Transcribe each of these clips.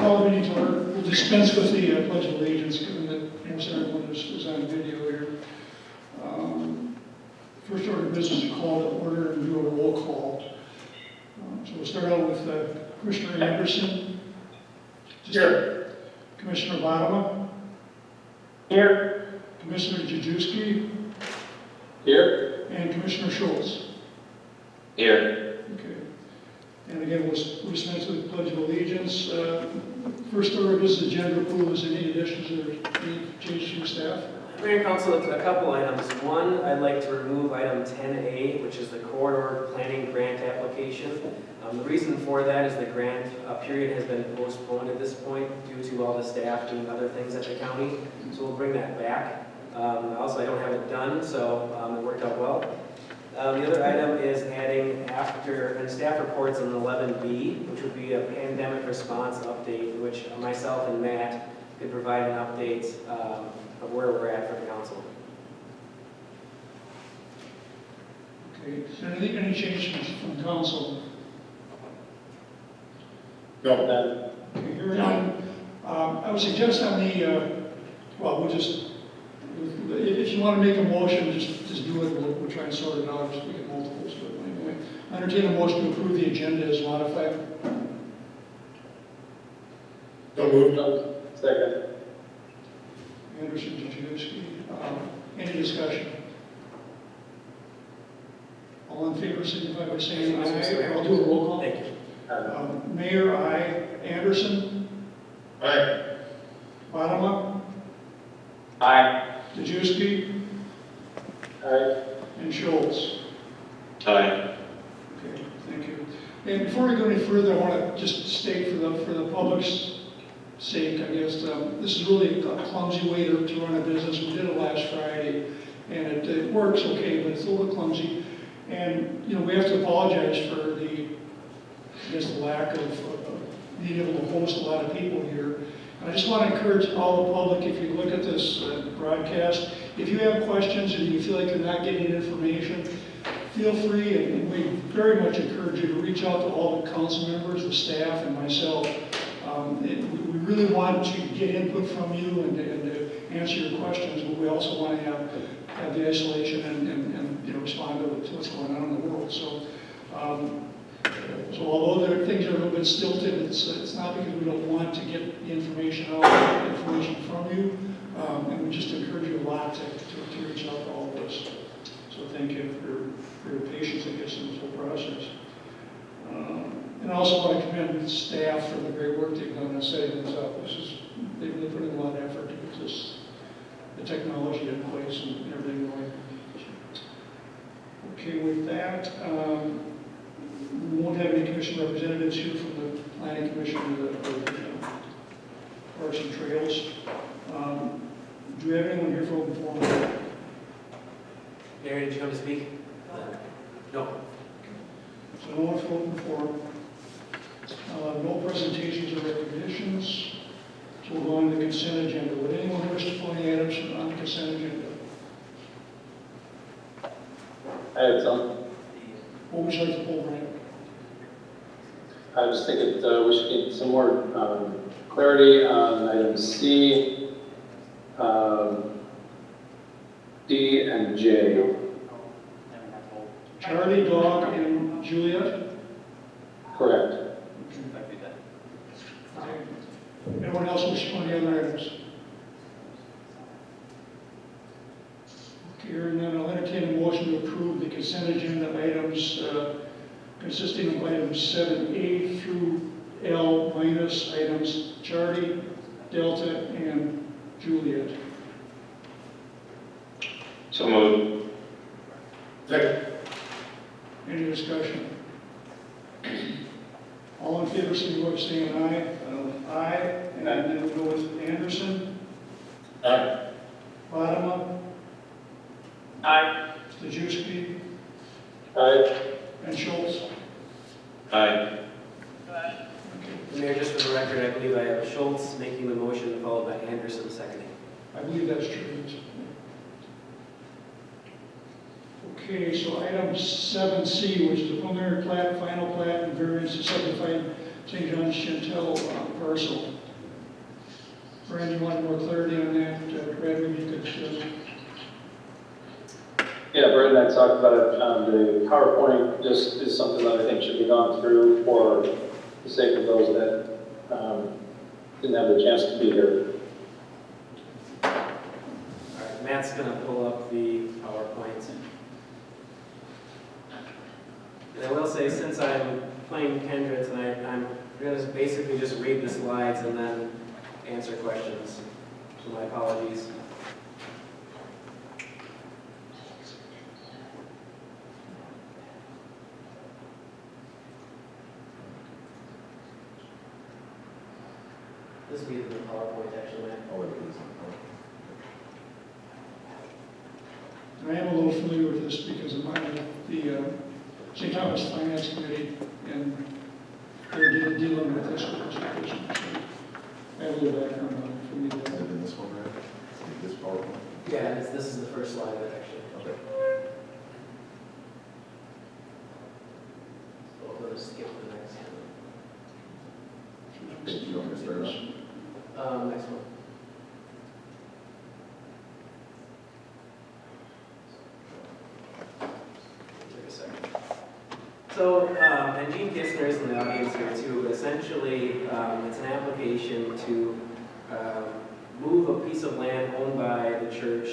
call the meeting to order. We'll dispense with the Pledge of Allegiance, given that most everyone is on video here. First order of business is call to order and do a roll call. So we'll start out with Commissioner Anderson. Here. Commissioner Bottoма. Here. Commissioner Jajewski. Here. And Commissioner Schultz. Here. Okay. And again, we'll dispense with the Pledge of Allegiance. First order of business, agenda approval. Is there any additions or any changes from staff? Mayor and Council, a couple items. One, I'd like to remove item 10A, which is the corridor planning grant application. The reason for that is the grant period has been postponed at this point due to all the staff doing other things at the county. So we'll bring that back. Also, I don't have it done, so it worked out well. The other item is adding after staff reports in 11B, which would be a pandemic response update, which myself and Matt could provide an update of where we're at for the council. Okay. Is there any changes from council? No. Okay, hearing none. I would suggest on the, well, we'll just, if you want to make a motion, just do it. We'll try and sort it out. Just we get multiples. But anyway, I entertain a motion to approve the agenda as modified. No moved. Second. Anderson, Jajewski. Any discussion? All in favor, signify by saying aye. I'll do a roll call. Thank you. Mayor, aye. Anderson. Aye. Bottoма. Aye. Jajewski. Aye. And Schultz. Aye. Okay, thank you. And before we go any further, I want to just state for the public's sake, I guess, this is really a clumsy way to run a business. We did it last Friday, and it works okay, but it's a little bit clumsy. And, you know, we have to apologize for the lack of being able to host a lot of people here. I just want to encourage all the public, if you look at this broadcast, if you have questions and you feel like you're not getting information, feel free, and we very much encourage you to reach out to all the council members, the staff, and myself. We really want to get input from you and to answer your questions, but we also want to have the isolation and you know, respond to what's going on in the world. So although there are things that are a little bit stilted, it's not because we don't want to get the information out, information from you, and we just encourage you a lot to reach out to all of us. So thank you for your patience, I guess, in this whole process. And I also want to commend staff for the great work they've done in setting this up. They've really put in a lot of effort to get the technology in place and everything going. Okay, with that, we won't have any commission representatives here from the Planning Commission or the Parks and Trails. Do we have anyone here from open forum? Gary, did you come to speak? No. So no one from open forum. No presentations or recognitions. So we'll go on to the consent agenda. Would anyone wish to pull any items on the consent agenda? I had some. What would you like to pull, Brandon? I was thinking we should get some more clarity on items C, D, and J. Charlie, Dog, and Juliet? Correct. Okay. Anyone else wish to pull any other items? Okay, hearing none, I'll entertain a motion to approve the consent agenda items consisting of items 7A through L minus items Charlie, Delta, and Juliet. So moved. Second. Any discussion? All in favor, signify by saying aye. Aye. And then we'll go with Anderson. Aye. Bottoма. Aye. Jajewski. Aye. And Schultz. Aye. Okay. Mayor, just for the record, I believe I have Schultz making the motion, followed by Anderson seconding. I believe that's true. Okay, so item 7C, which is the preliminary plat, final plat, and variance to subdivide St. John's Chantel parcel. Brian, you want more clarity on that? Brad, maybe you could, Yeah, Brett and I talked about it. The PowerPoint just is something that I think should be gone through for the sake of those that didn't have the chance to be here. All right, Matt's going to pull up the PowerPoint. And I will say, since I'm playing Kendra tonight, I'm going to basically just read the slides and then answer questions. So my apologies. This will be the PowerPoint, actually, Matt. Oh, it is. I am a little familiar with this because of the St. Thomas Finance Committee, and they're dealing with this legislation. So I have a little background on it from the Is it in this one, right? This PowerPoint? Yeah, this is the first slide of it, actually. Okay. So we'll just skip to the next Page you want me to start on? one. Next one. Take a second. So, and Gene Kistner is in the audience here too, but essentially, it's an application to move a piece of land owned by the church,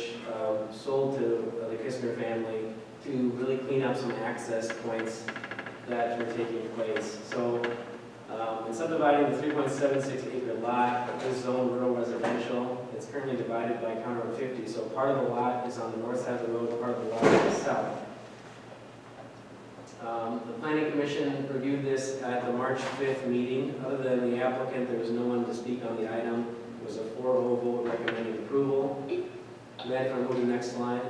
sold to the Kistner family, to really clean up some access points that were taking place. So, in subdividing the 3.76 acre lot, this zone rural residential, it's currently divided by County Road 50. So part of the lot is on the north side of the road, part of the lot is south. The Planning Commission reviewed this at the March 5th meeting. Other than the applicant, there was no one to speak on the item. It was a 4-0 vote recommending approval. Matt, if I move to the next slide.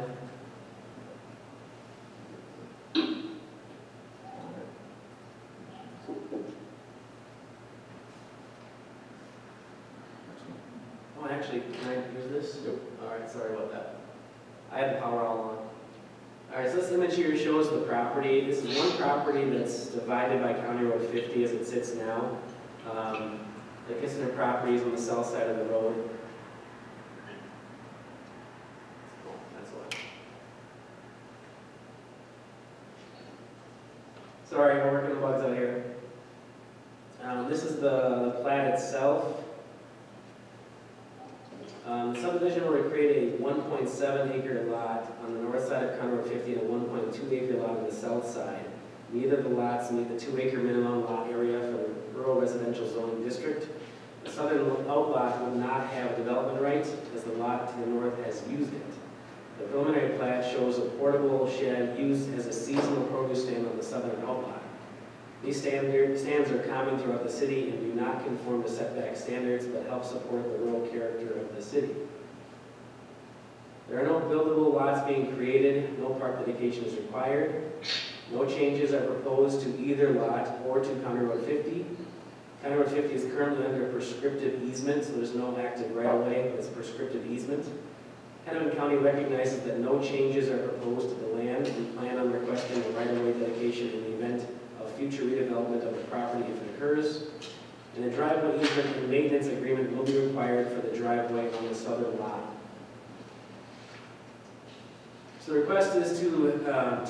Oh, actually, can I use this? Yep. All right, sorry about that. I had the power all on. All right, so this image here shows the property. This is one property that's divided by County Road 50 as it sits now. The Kistner property is on the south side of the road. Oh, that's why. Sorry, we're working the bugs out here. This is the plat itself. The subdivision will create a 1.7 acre lot on the north side of County Road 50 and a 1.2 acre lot on the south side. Neither of the lots meet the 2 acre minimum lot area for the rural residential zoning district. The southern outlot will not have development rights as the lot to the north has used it. The preliminary plat shows a portable shed used as a seasonal produce stand on the southern outlot. These stands are common throughout the city and do not conform to setback standards, but help support the rural character of the city. There are no buildable lots being created, no park dedication is required. No changes are proposed to either lot or to County Road 50. County Road 50 is currently under prescriptive easement, so there's no active right-of-way, but it's prescriptive easement. Hennepin County recognizes that no changes are proposed to the land. We plan on requesting a right-of-way dedication in the event of future redevelopment of the property if it occurs. And a driveway easement and maintenance agreement will be required for the driveway on the southern lot. So the request is to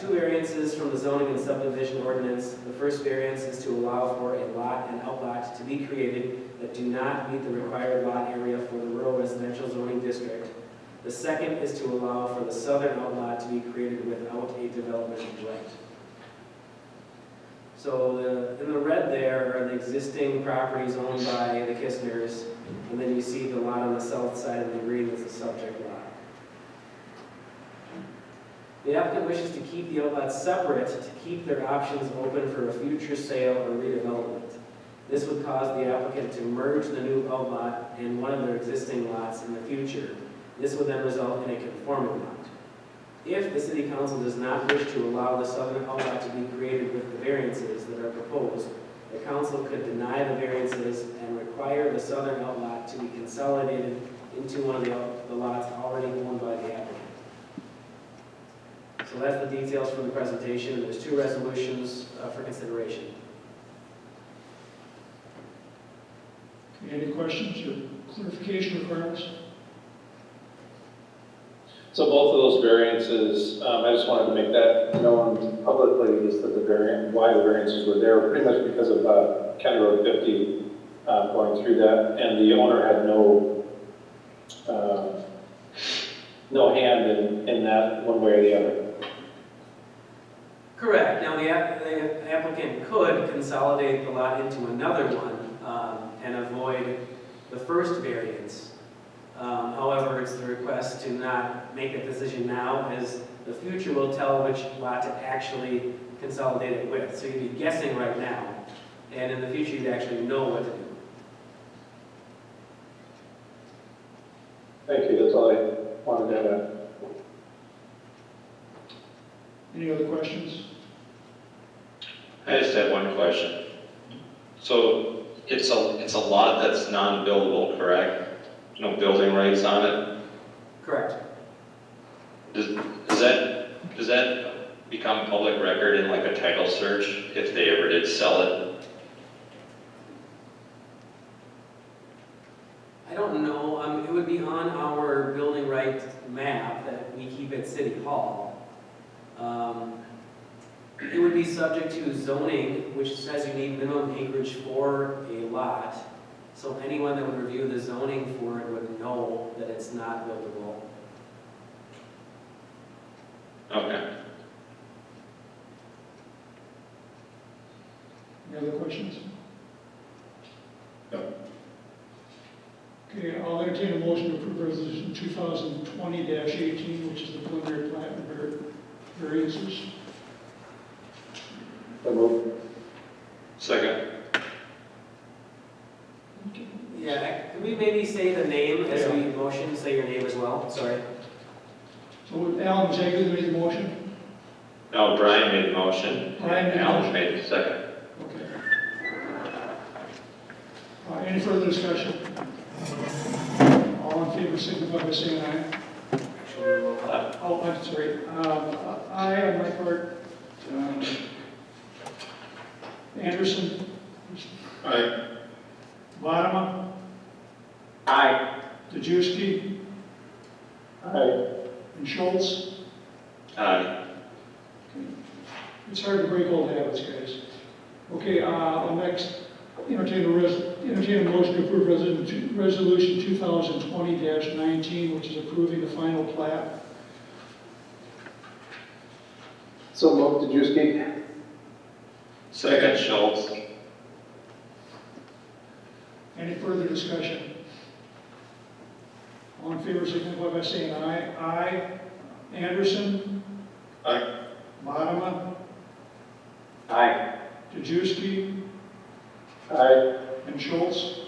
two variances from the zoning and subdivision ordinance. The first variance is to allow for a lot and outlot to be created that do not meet the required lot area for the rural residential zoning district. The second is to allow for the southern outlot to be created without a development right. So in the red there are the existing properties owned by the Kistners, and then you see the lot on the south side, and the green is the subject lot. The applicant wishes to keep the outlots separate to keep their options open for a future sale or redevelopment. This would cause the applicant to merge the new outlot and one of their existing lots in the future. This would then result in a conforming lot. If the City Council does not wish to allow the southern outlot to be created with the variances that are proposed, the Council could deny the variances and require the southern outlot to be consolidated into one of the lots already owned by the applicant. So that's the details from the presentation. There's two resolutions for consideration. Any questions or clarification requirements? So both of those variances, I just wanted to make that known publicly, is that why the variances were there, pretty much because of County Road 50 going through that, and the owner had no hand in that one way or the other. Correct. Now, the applicant could consolidate the lot into another one and avoid the first variance. However, it's the request to not make a decision now, as the future will tell which lot to actually consolidate it with. So you'd be guessing right now, and in the future you'd actually know what to do. Thank you, that's all I wanted to add. Any other questions? I just have one question. So it's a lot that's non-buildable, correct? No building rights on it? Correct. Does that become public record in like a title search if they ever did sell it? I don't know. It would be on our building right map that we keep at City Hall. It would be subject to zoning, which says you need minimum acreage for a lot. So anyone that would review the zoning for it would know that it's not buildable. Okay. Any other questions? No. Okay, I'll entertain a motion to approve resolution 2020-18, which is the preliminary plat and variances. So moved. Second. Yeah, could we maybe say the name as we motion, say your name as well? Sorry. So Alan, was that you that made the motion? No, Brian made the motion. Brian made the Alan motion. made the second. Okay. Any further discussion? All in favor, signify by saying aye. Oh, I'm sorry. Aye on my part. Anderson? Aye. Wadema? Aye. Dejewski? Aye. And Schultz? Aye. It's hard to break old habits, guys. Okay, I'll next entertain a motion to approve resolution 2020-19, which is approving the final plat. So moved. Dejewski? Second, Schultz. Any further discussion? All in favor, signify by saying aye. Aye. Anderson? Aye. Wadema? Aye. Dejewski? Aye. And Schultz?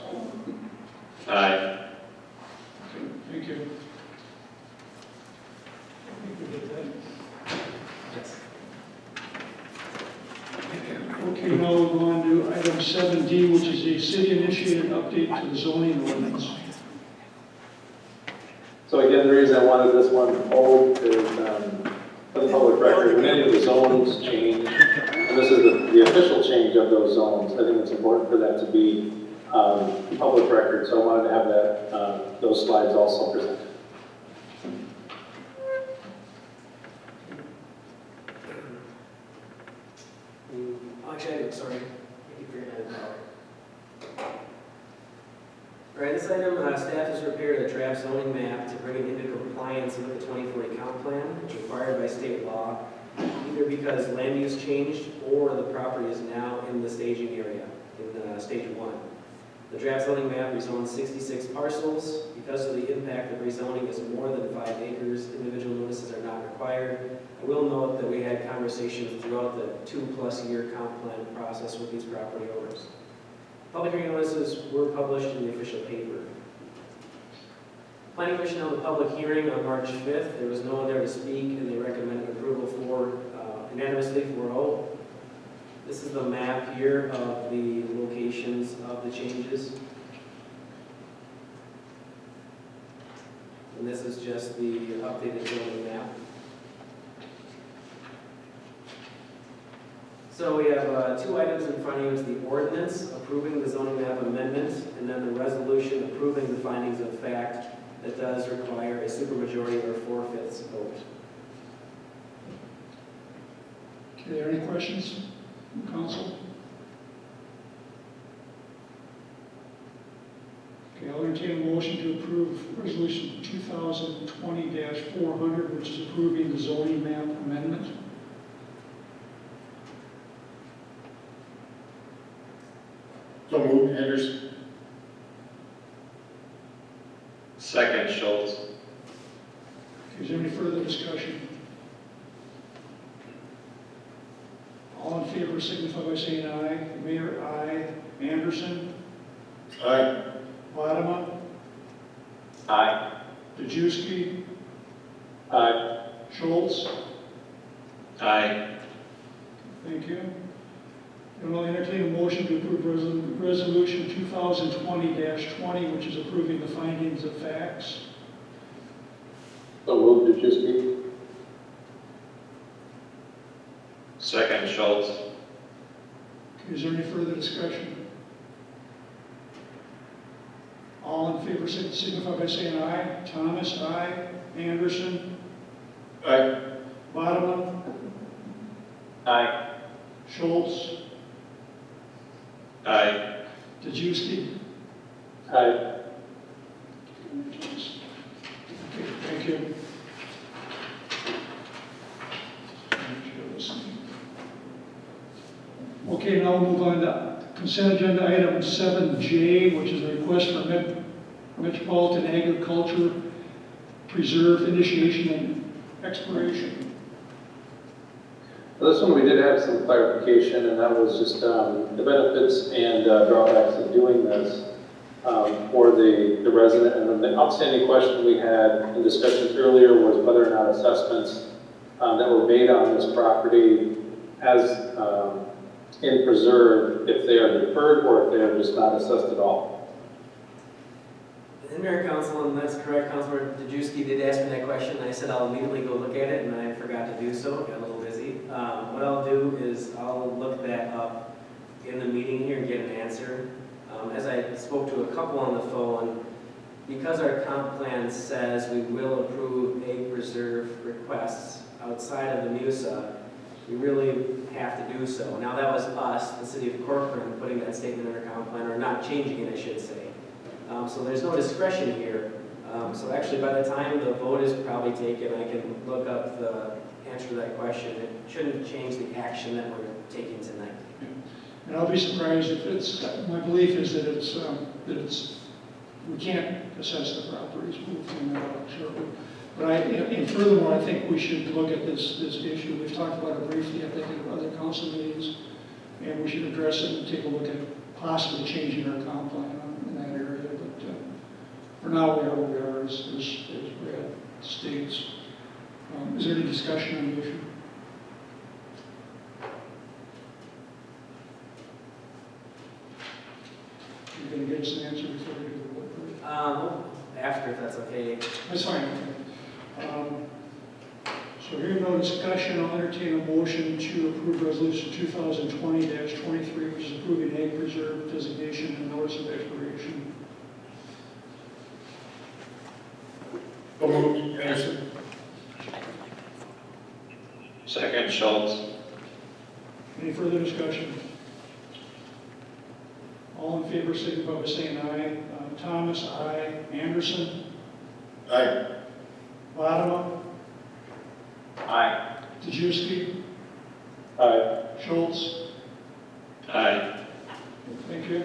Aye. Okay, thank you. I think we did that. Yes. Okay, now we'll go on to item 7D, which is a city-initiated update to the zoning ordinance. So again, the reason I wanted this one pulled is for the public record, when any of the zones change, and this is the official change of those zones, I think it's important for that to be public record, so I wanted to have that, those slides also presented. Actually, sorry. I keep forgetting that. All right, this item, staff has prepared a draft zoning map to bring it into compliance with the 2040 comp plan, which is required by state law, either because land use changed or the property is now in the staging area, in stage 1. The draft zoning map rezones 66 parcels. Because of the impact of rezoning is more than 5 acres, individual notices are not required. I will note that we had conversations throughout the 2+ year comp plan process with these property owners. Public hearing notices were published in the official paper. Planning Commission held a public hearing on March 5th. There was no one there to speak, and they recommended approval unanimously 4-0. This is the map here of the locations of the changes. And this is just the updated zoning map. So we have two items in front of you, is the ordinance approving the zoning map amendment, and then the resolution approving the findings of fact that does require a supermajority or 4/5 vote. Okay, are there any questions from council? Okay, I'll entertain a motion to approve resolution 2020-400, which is approving the zoning map amendment. So moved, Anderson. Second, Schultz. Okay, is there any further discussion? All in favor signify by saying aye. Mayor, aye. Anderson? Aye. Wadema? Aye. Dejewski? Aye. Schultz? Aye. Thank you. And I'll entertain a motion to approve resolution 2020-20, which is approving the findings of facts. So moved, Dejewski. Second, Schultz. Is there any further discussion? All in favor signify by saying aye. Thomas, aye. Anderson? Aye. Wadema? Aye. Schultz? Aye. Dejewski? Aye. Okay, thank you. Okay, now we'll move on to consent agenda item 7J, which is a request for Metropolitan Agriculture Preserve initiation and expiration. For this one, we did have some clarification, and that was just the benefits and drawbacks of doing this for the resident. And the outstanding question we had in discussions earlier was whether or not assessments that were made on this property as in preserve, if they are deferred or if they are just not assessed at all. And Mayor Council, and that's correct, Councilor Dejewski did ask me that question, and I said I'll immediately go look at it, and I forgot to do so, got a little busy. What I'll do is I'll look that up in the meeting here and get an answer. As I spoke to a couple on the phone, because our comp plan says we will approve egg preserve requests outside of the MUSA, we really have to do so. Now that was us, the city of Corcoran, putting that statement in our comp plan, or not changing it, I should say. So there's no discretion here. So actually, by the time the vote is probably taken, I can look up the answer to that question. It shouldn't change the action that we're taking tonight. And I'll be surprised if it's, my belief is that it's, we can't assess the properties, we'll find that out shortly. But and furthermore, I think we should look at this issue. We've talked about it briefly, I think, in other council meetings, and we should address it and take a look at possibly changing our comp plan in that area. But for now, we are where we are, as Brad states. Is there any discussion on the issue? You're going to get us an answer before we do the vote? After, if that's okay. That's fine. So hearing no discussion, I'll entertain a motion to approve resolution 2020-23, which is approving egg preserve designation and notice of expiration. So moved, Anderson. Second, Schultz. Any further discussion? All in favor, signify by saying aye. Thomas, aye. Anderson? Aye. Wadema? Aye. Dejewski? Aye. Schultz? Aye. Thank you.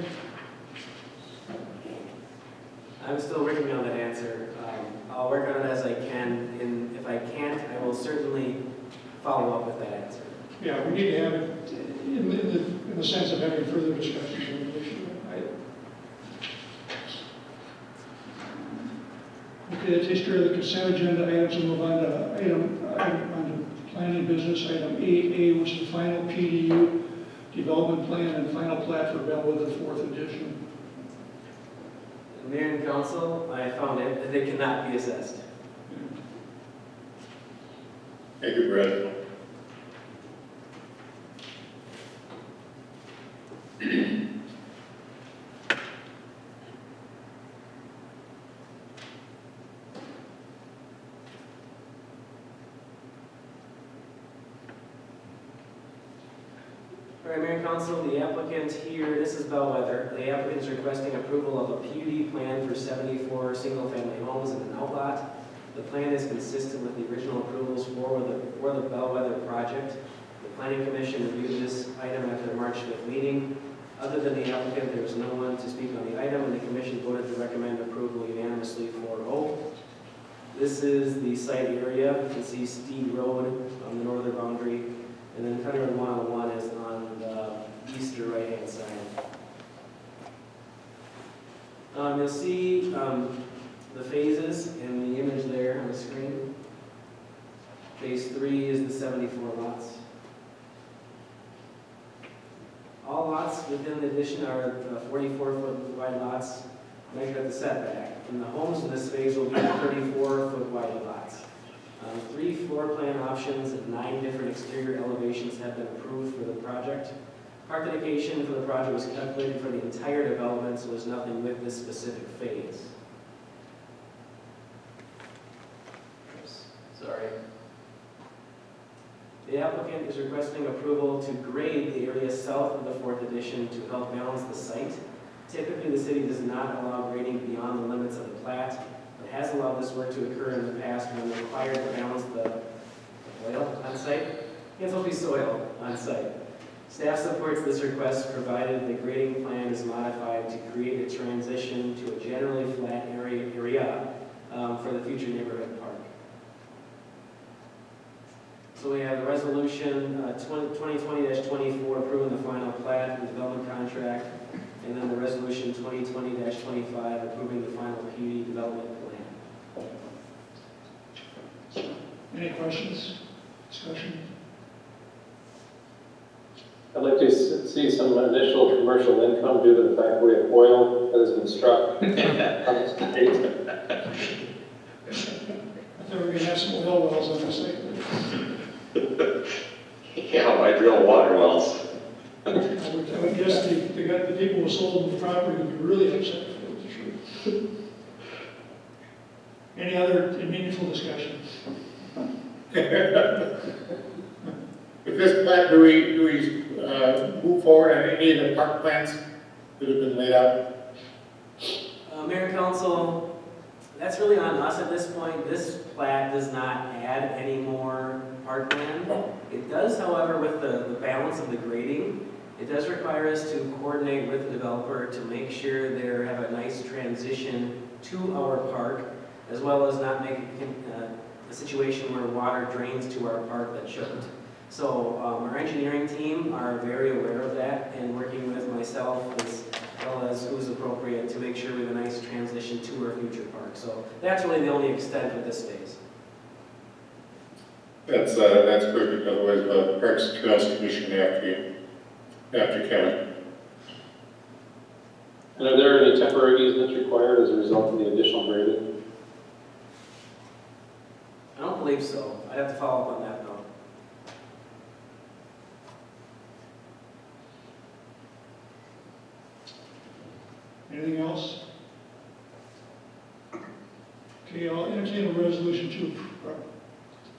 I'm still working on that answer. I'll work on it as I can, and if I can't, I will certainly follow up with that answer. Yeah, we need to have it in the sense of having further discussions on the issue. Okay, that takes care of the consent agenda items, and move on to planning business, item 8A, which is the final PDU development plan and final plat for Bellwood, the 4th edition. Mayor and Council, I found it, that they cannot be assessed. Thank you, Brad. All right, Mayor and Council, the applicant here, this is Bellwether. The applicant is requesting approval of a PUD plan for 74 single-family homes in an outlot. The plan is consistent with the original approvals for the Bellwether project. The Planning Commission reviewed this item at their March 5th meeting. Other than the applicant, there was no one to speak on the item, and the commission voted to recommend approval unanimously 4-0. This is the site area. You can see Steed Road on the northern boundary, and then County Road 101 is on the east or right-hand side. You'll see the phases in the image there on the screen. Phase 3 is the 74 lots. All lots within the addition are 44-foot wide lots measured at the setback. And the homes in this phase will be 34-foot wide lots. 3 floor plan options and 9 different exterior elevations have been approved for the project. Park dedication for the project was calculated for the entire development, so there's nothing with this specific phase. Oops, sorry. The applicant is requesting approval to grade the area south of the 4th addition to help balance the site. Typically, the city does not allow grading beyond the limits of the plat, but has allowed this work to occur in the past when required to balance the oil on site. It's will be soil on site. Staff supports this request provided the grading plan is modified to create a transition to a generally flat area for the future neighborhood park. So we have the resolution 2020-24 approving the final plat and development contract, and then the resolution 2020-25 approving the final PUD development plan. Any questions, discussion? I'd like to see some initial commercial income due to the fact we have oil that has been struck on the state. I thought we were going to have some oil wells on this site. Yeah, I drill water wells. I would guess the people who sold the property would be really upset if it was true. Any other meaningful discussion? With this plan, do we move forward on any of the park plans that have been laid out? Mayor and Council, that's really on us at this point. This plat does not add any more parkland. It does, however, with the balance of the grading, it does require us to coordinate with the developer to make sure they have a nice transition to our park, as well as not make a situation where water drains to our park that shouldn't. So our engineering team are very aware of that and working with myself as well as who's appropriate to make sure we have a nice transition to our future park. So that's really the only extent of this phase. That's perfect, otherwise the Parks and Trails Commission after Kevin. And are there any temporary easements required as a result of the additional grading? I don't believe so. I'd have to follow up on that though. Anything else? Okay, I'll entertain a resolution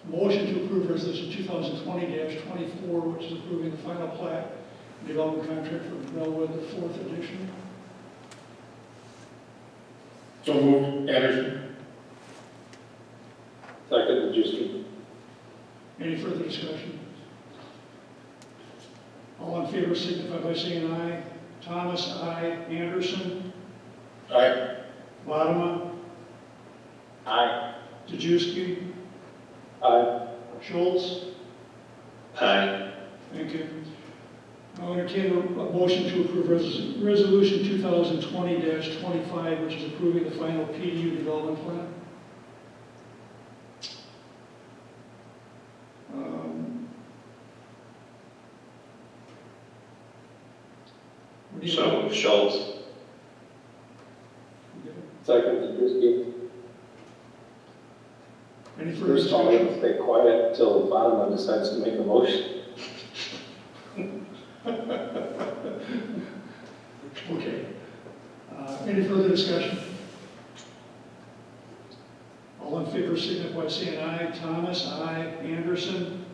motion to approve resolution 2020-24, which is approving the final plat and development contract for Bellwether 4th edition. So moved, Anderson. Second, Juicy. Any further discussion? All in favor signify by saying aye. Thomas, aye. Anderson, Aye. Latimer, Aye. Dejewski, Aye. Schultz. Aye. Thank you. I'll entertain a motion to approve resolution 2020-25, which is approving the final PDU development plan. So Schultz. Second, Juicy. Any further First of all, discussion? stay quiet until the bottom one decides to make a motion. Okay. Any further discussion? All in favor signify by saying aye. Thomas, aye. Anderson,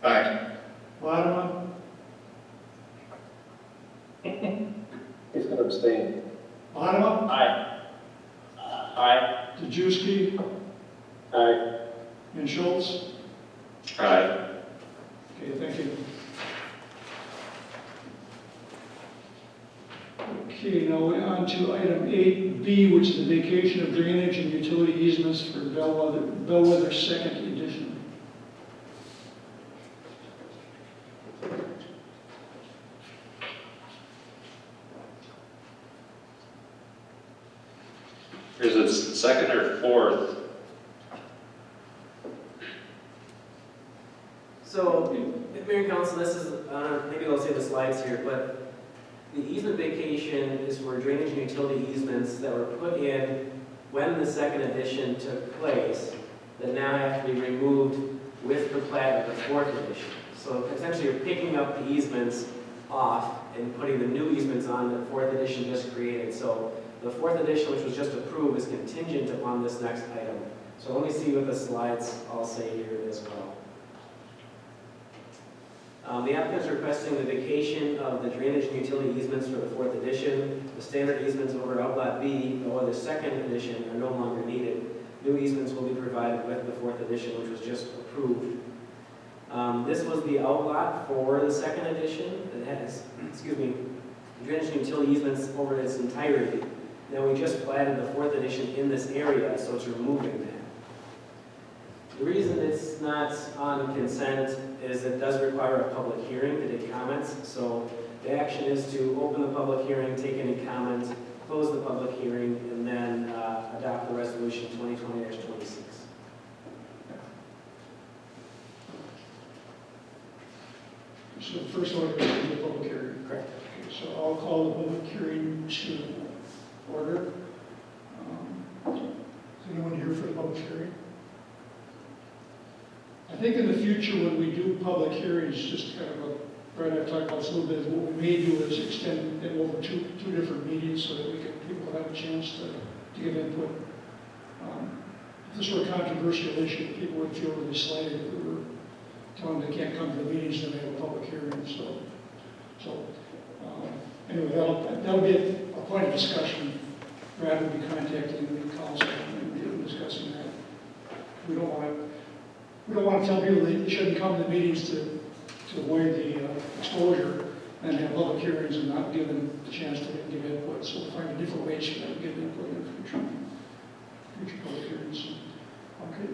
Aye. Latimer, He's going to abstain. Bottom, Aye. Aye. Dejewski, Aye. and Schultz. Aye. Okay, thank you. Okay, now we're on to item 8B, which is the vacation of drainage and utility easements for Bellwether Second Edition. Is it second or fourth? So, Mayor and Council, this is, maybe I'll say the slides here, but the easement vacation is for drainage and utility easements that were put in when the second edition took place, that now have to be removed with the plat of the fourth edition. So essentially, you're picking up the easements off and putting the new easements on that fourth edition just created. So the fourth edition, which was just approved, is contingent upon this next item. So let me see what the slides all say here as well. The applicant is requesting the vacation of the drainage and utility easements for the fourth edition. The standard easements over Outlot B, or the second edition, are no longer needed. New easements will be provided with the fourth edition, which was just approved. This was the outlot for the second edition. It has, drainage and utility easements over its entirety. Now we just platted the fourth edition in this area, so it's removing that. The reason it's not on consent is it does require a public hearing to take comments. So the action is to open the public hearing, take any comments, close the public hearing, and then adopt the resolution 2020-26. So first order is the public hearing. Correct. Okay, so I'll call the public hearing to order. Is anyone here for the public hearing? I think in the future when we do public hearings, just kind of a, Brad, I've talked about this a little bit, what we may do is extend it over two different meetings so that people have a chance to give input. If this were a controversial issue, people would feel really slighted if we were telling them they can't come to the meetings and they have a public hearing. Anyway, that'll be a point of discussion. Brad will be contacting the council and discussing that. We don't want to tell people they shouldn't come to the meetings to avoid the exposure and have public hearings and not give them the chance to give input. So we'll find different ways for them to give input in the future public hearings. Okay.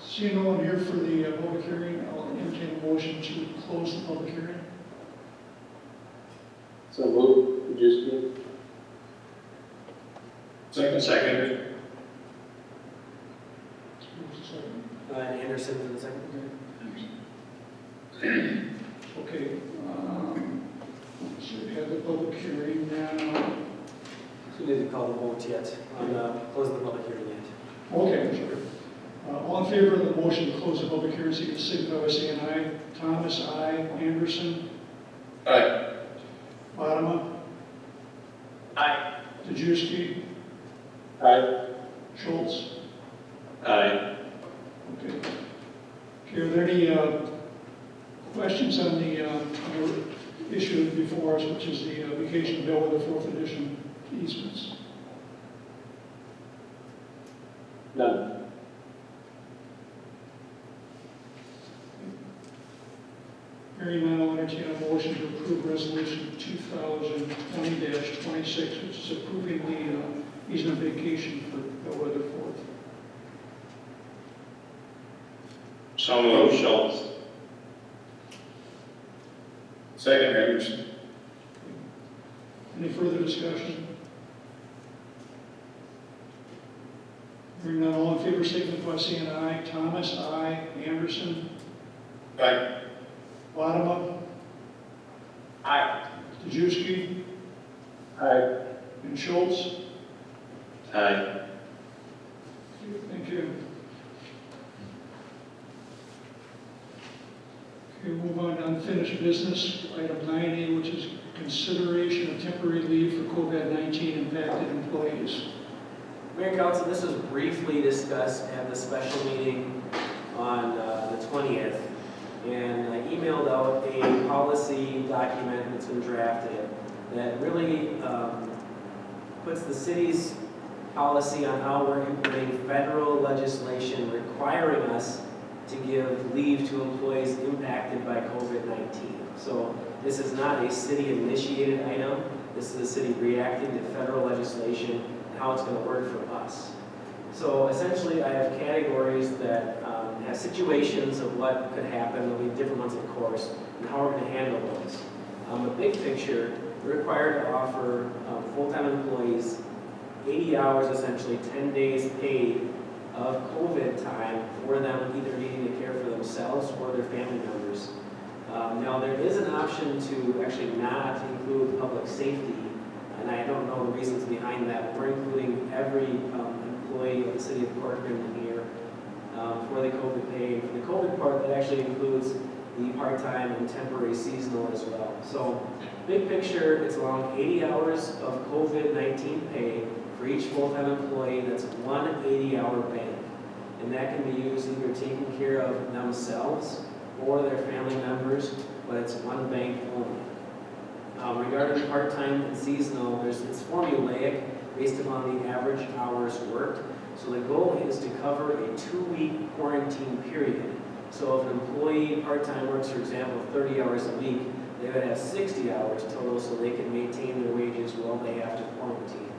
Seeing no one here for the public hearing, I'll entertain a motion to close the public hearing. So move, Dejewski. Second. Who's the second? Anderson for the second. Okay. So we have the public hearing now. We didn't call the vote yet on closing the public hearing yet. Okay, sorry. All in favor of the motion to close the public hearing, signify by saying aye. Thomas, aye. Anderson, Aye. Bottom, Aye. Dejewski, Aye. Schultz. Aye. Okay. Okay, are there any questions on the issue before us, which is the vacation bill with the fourth edition easements? None. Hearing none, I'll entertain a motion to approve resolution 2020-26, which is approving the easement vacation for Bellwether Fourth. So moved, Schultz. Second, Anderson. Any further discussion? Hearing none, all in favor, signify by saying aye. Thomas, aye. Anderson, Aye. Bottom, Aye. Dejewski, Aye. and Schultz. Aye. Thank you. Okay, we'll move on to unfinished business. Item 9A, which is consideration of temporary leave for COVID-19 impacted employees. Mayor and Council, this was briefly discussed at the special meeting on the 20th. And I emailed out a policy document that's been drafted. that really puts the city's policy on how we're implementing federal legislation requiring us to give leave to employees impacted by COVID-19. So this is not a city-initiated item. This is the city reacting to federal legislation and how it's going to work for us. So essentially, I have categories that have situations of what could happen. There'll be different ones, of course, and how we're going to handle those. The big picture, we're required to offer full-time employees 80 hours, essentially 10 days paid of COVID time for them either needing to care for themselves or their family members. Now, there is an option to actually not include public safety, and I don't know the reasons behind that. We're including every employee of the city of Corcoran here for the COVID pay. For the COVID part, that actually includes the part-time and temporary seasonal as well. So, big picture, it's around 80 hours of COVID-19 pay for each full-time employee. That's one 80-hour bank. And that can be used either taking care of themselves or their family members, but it's one bank only. Regarding part-time and seasonal, it's formulaic based upon the average hours worked. So the goal is to cover a 2-week quarantine period. So if an employee part-time works, for example, 30 hours a week, they would have 60 hours total so they can maintain their wages while they have to quarantine.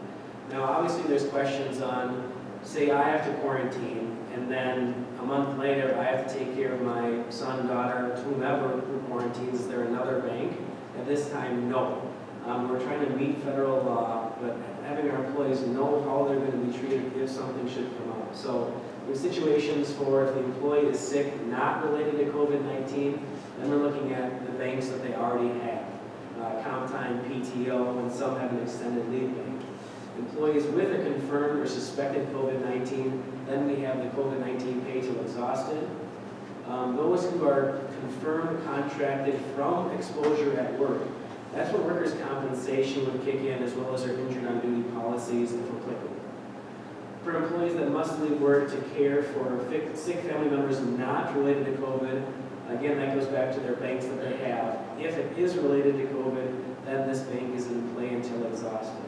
Now, obviously, there's questions on, say I have to quarantine, and then a month later, I have to take care of my son, daughter, whomever who quarantines. Is there another bank? At this time, no. We're trying to meet federal law, but having our employees know how they're going to be treated if something should come up. So there's situations for if the employee is sick, not related to COVID-19, then we're looking at the banks that they already have. Comp time, PTO, and some have an extended leave bank. Employees with a confirmed or suspected COVID-19, then we have the COVID-19 pay till exhausted. Those who are confirmed contracted from exposure at work, that's where workers' compensation would kick in, as well as our injured on duty policies if applicable. For employees that must leave work to care for sick family members not related to COVID, again, that goes back to their banks that they have. If it is related to COVID, then this bank is in play until exhausted.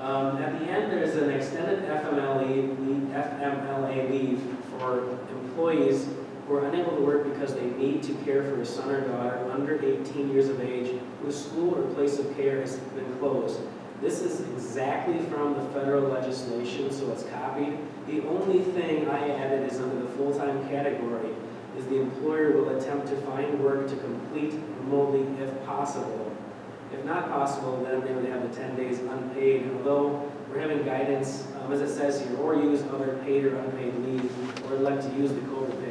At the end, there's an extended FMLA leave for employees who are unable to work because they need to care for a son or daughter under 18 years of age whose school or place of care has been closed. This is exactly from the federal legislation, so it's copied. The only thing I added is under the full-time category is the employer will attempt to find work to complete remotely if possible. If not possible, then they would have the 10 days unpaid, although we're having guidance, as it says here, or use other paid or unpaid leave, or elect to use the COVID pay.